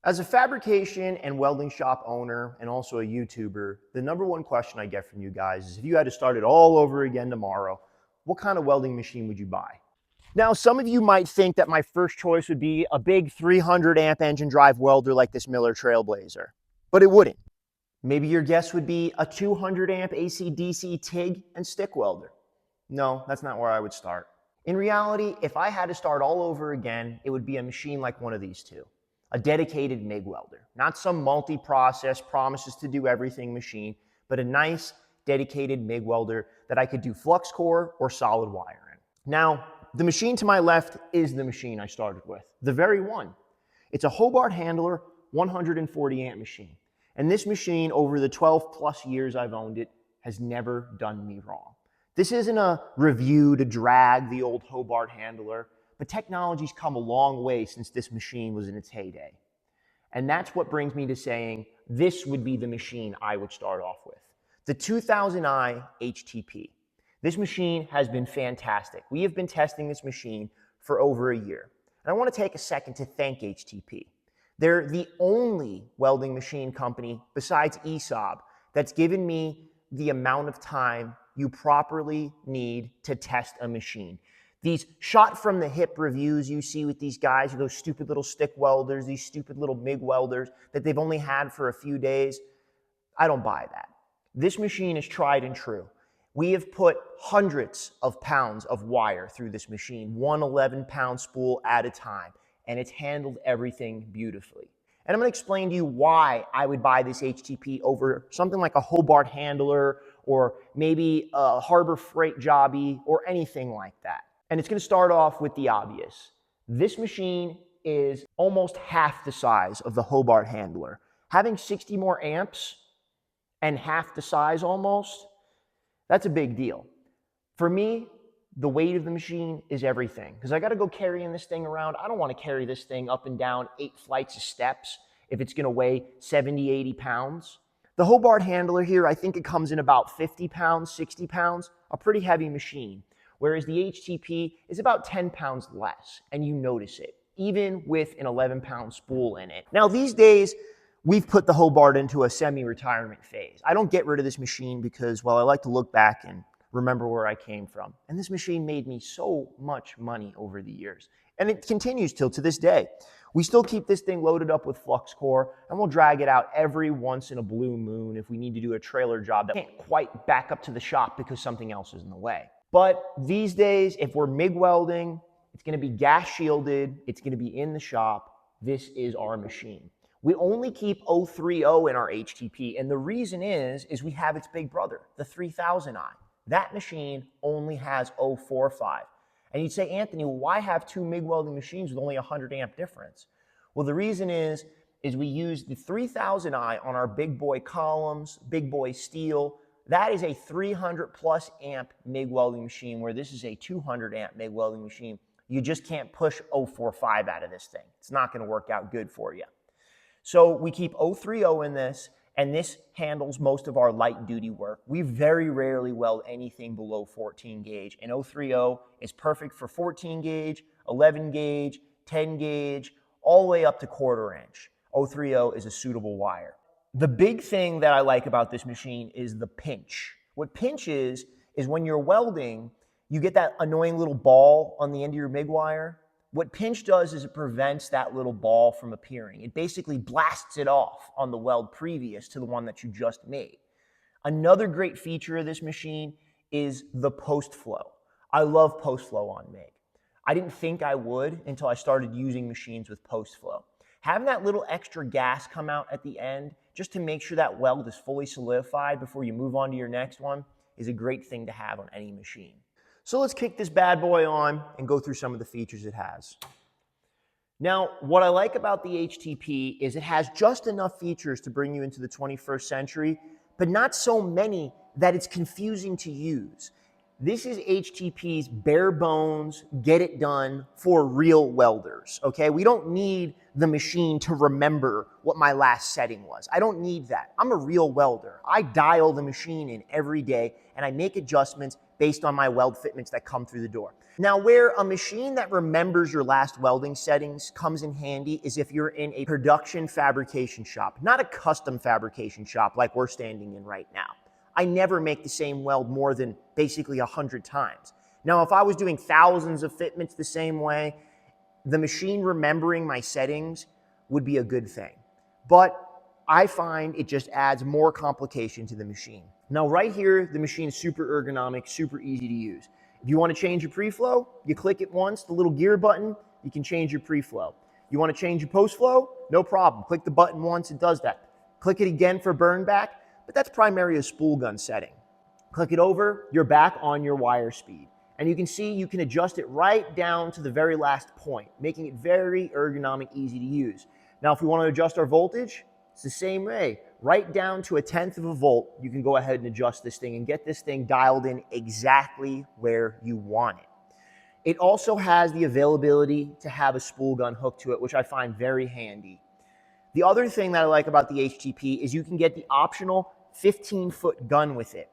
As a fabrication and welding shop owner and also a YouTuber, the number one question I get from you guys is if you had to start it all over again tomorrow, what kind of welding machine would you buy? Now, some of you might think that my first choice would be a big 300 amp engine drive welder like this Miller Trailblazer, but it wouldn't. Maybe your guess would be a 200 amp AC/DC TIG and stick welder. No, that's not where I would start. In reality, if I had to start all over again, it would be a machine like one of these two. A dedicated MIG welder, not some multi-process, promises to do everything machine, but a nice dedicated MIG welder that I could do flux core or solid wire in. Now, the machine to my left is the machine I started with, the very one. It's a Hobart Handler 140 amp machine. And this machine, over the 12 plus years I've owned it, has never done me wrong. This isn't a review to drag the old Hobart Handler, but technology's come a long way since this machine was in its heyday. And that's what brings me to saying this would be the machine I would start off with. The 2000i HTP. This machine has been fantastic. We have been testing this machine for over a year. And I want to take a second to thank HTP. They're the only welding machine company besides ESAB that's given me the amount of time you properly need to test a machine. These shot from the hip reviews you see with these guys, those stupid little stick welders, these stupid little MIG welders that they've only had for a few days, I don't buy that. This machine is tried and true. We have put hundreds of pounds of wire through this machine, one 11-pound spool at a time, and it's handled everything beautifully. And I'm going to explain to you why I would buy this HTP over something like a Hobart Handler or maybe a Harbor Freight Jobby or anything like that. And it's going to start off with the obvious. This machine is almost half the size of the Hobart Handler. Having 60 more amps and half the size almost, that's a big deal. For me, the weight of the machine is everything because I got to go carrying this thing around. I don't want to carry this thing up and down 8 flights of steps if it's going to weigh 70, 80 pounds. The Hobart Handler here, I think it comes in about 50 pounds, 60 pounds, a pretty heavy machine. Whereas the HTP is about 10 pounds less, and you notice it, even with an 11-pound spool in it. Now, these days, we've put the Hobart into a semi-retirement phase. I don't get rid of this machine because, well, I like to look back and remember where I came from. And this machine made me so much money over the years. And it continues till to this day. We still keep this thing loaded up with flux core, and we'll drag it out every once in a blue moon if we need to do a trailer job that can't quite back up to the shop because something else is in the way. But these days, if we're MIG welding, it's going to be gas shielded, it's going to be in the shop. This is our machine. We only keep 030 in our HTP, and the reason is we have its big brother, the 3000i. That machine only has 045. And you'd say, Anthony, well, why have two MIG welding machines with only 100 amp difference? Well, the reason is we use the 3000i on our big boy columns, big boy steel. That is a 300 plus amp MIG welding machine, where this is a 200 amp MIG welding machine. You just can't push 045 out of this thing. It's not going to work out good for you. So we keep 030 in this, and this handles most of our light duty work. We very rarely weld anything below 14 gauge, and 030 is perfect for 14 gauge, 11 gauge, 10 gauge, all the way up to 1/4 inch. 030 is a suitable wire. The big thing that I like about this machine is the pinch. What pinch is when you're welding, you get that annoying little ball on the end of your MIG wire. What pinch does is it prevents that little ball from appearing. It basically blasts it off on the weld previous to the one that you just made. Another great feature of this machine is the post flow. I love post flow on MIG. I didn't think I would until I started using machines with post flow. Having that little extra gas come out at the end just to make sure that weld is fully solidified before you move on to your next one is a great thing to have on any machine. So let's kick this bad boy on and go through some of the features it has. Now, what I like about the HTP is it has just enough features to bring you into the 21st century, but not so many that it's confusing to use. This is HTP's bare bones, get it done for real welders, okay? We don't need the machine to remember what my last setting was. I don't need that. I'm a real welder. I dial the machine in every day, and I make adjustments based on my weld fitments that come through the door. Now, where a machine that remembers your last welding settings comes in handy is if you're in a production fabrication shop, not a custom fabrication shop like we're standing in right now. I never make the same weld more than basically 100 times. Now, if I was doing thousands of fitments the same way, the machine remembering my settings would be a good thing. But I find it just adds more complication to the machine. Now, right here, the machine is super ergonomic, super easy to use. If you want to change your pre-flow, you click it once, the little gear button, you can change your pre-flow. You want to change your post-flow? No problem. Click the button once, it does that. Click it again for burn back, but that's primarily a spool gun setting. Click it over, you're back on your wire speed. And you can see you can adjust it right down to the very last point, making it very ergonomic, easy to use. Now, if we want to adjust our voltage, it's the same way. Right down to 1/10 of a volt, you can go ahead and adjust this thing and get this thing dialed in exactly where you want it. It also has the availability to have a spool gun hooked to it, which I find very handy. The other thing that I like about the HTP is you can get the optional 15-foot gun with it.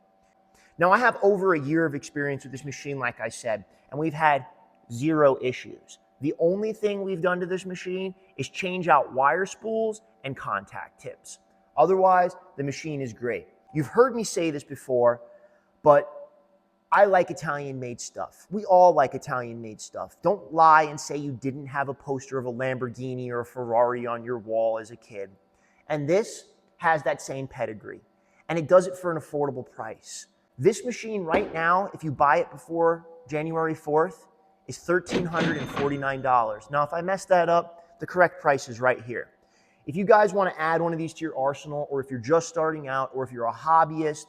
Now, I have over a year of experience with this machine, like I said, and we've had 0 issues. The only thing we've done to this machine is change out wire spools and contact tips. Otherwise, the machine is great. You've heard me say this before, but I like Italian-made stuff. We all like Italian-made stuff. Don't lie and say you didn't have a poster of a Lamborghini or a Ferrari on your wall as a kid. And this has that same pedigree, and it does it for an affordable price. This machine right now, if you buy it before January 4th, is $1,349. Now, if I messed that up, the correct price is right here. If you guys want to add one of these to your arsenal, or if you're just starting out, or if you're a hobbyist,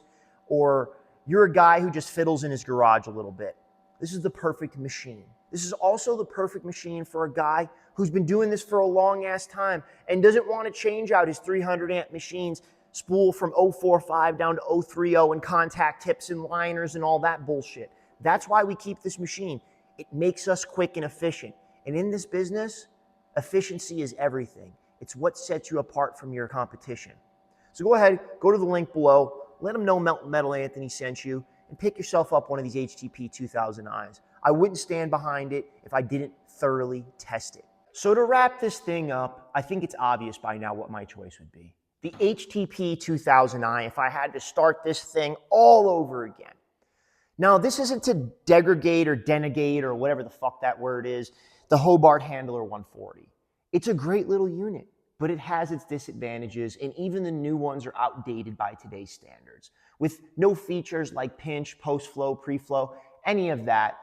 or you're a guy who just fiddles in his garage a little bit, this is the perfect machine. This is also the perfect machine for a guy who's been doing this for a long ass time and doesn't want to change out his 300 amp machines spool from 045 down to 030 and contact tips and liners and all that bullshit. That's why we keep this machine. It makes us quick and efficient. And in this business, efficiency is everything. It's what sets you apart from your competition. So go ahead, go to the link below, let them know Metal Anthony sent you, and pick yourself up one of these HTP 2000Is. I wouldn't stand behind it if I didn't thoroughly test it. So to wrap this thing up, I think it's obvious by now what my choice would be. The HTP 2000i, if I had to start this thing all over again. Now, this isn't to degrade or denegate or whatever the fuck that word is, the Hobart Handler 140. It's a great little unit, but it has its disadvantages, and even the new ones are outdated by today's standards. With no features like pinch, post-flow, pre-flow, any of that,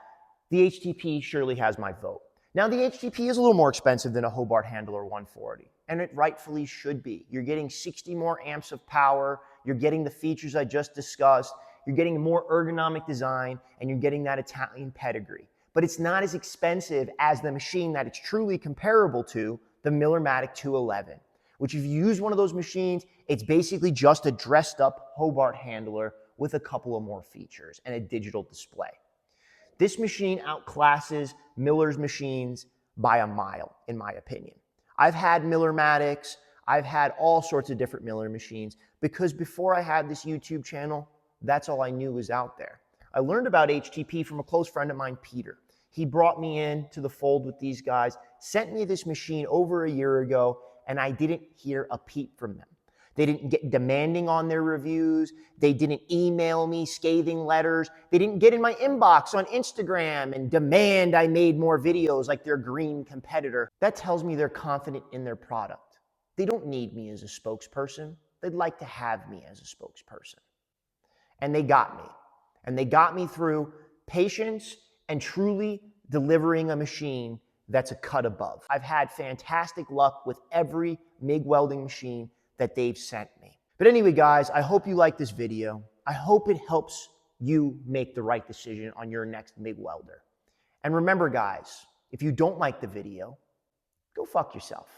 the HTP surely has my vote. Now, the HTP is a little more expensive than a Hobart Handler 140, and it rightfully should be. You're getting 60 more amps of power, you're getting the features I just discussed, you're getting a more ergonomic design, and you're getting that Italian pedigree. But it's not as expensive as the machine that it's truly comparable to, the Millermatic 211, which if you use one of those machines, it's basically just a dressed up Hobart Handler with a couple of more features and a digital display. This machine outclasses Miller's machines by a mile, in my opinion. I've had Millermatics, I've had all sorts of different Miller machines, because before I had this YouTube channel, that's all I knew was out there. I learned about HTP from a close friend of mine, Peter. He brought me into the fold with these guys, sent me this machine over a year ago, and I didn't hear a peep from them. They didn't get demanding on their reviews. They didn't email me scathing letters. They didn't get in my inbox on Instagram and demand I made more videos like their green competitor. That tells me they're confident in their product. They don't need me as a spokesperson. They'd like to have me as a spokesperson. And they got me. And they got me through patience and truly delivering a machine that's a cut above. I've had fantastic luck with every MIG welding machine that they've sent me. But anyway, guys, I hope you like this video. I hope it helps you make the right decision on your next MIG welder. And remember, guys, if you don't like the video, go fuck yourself.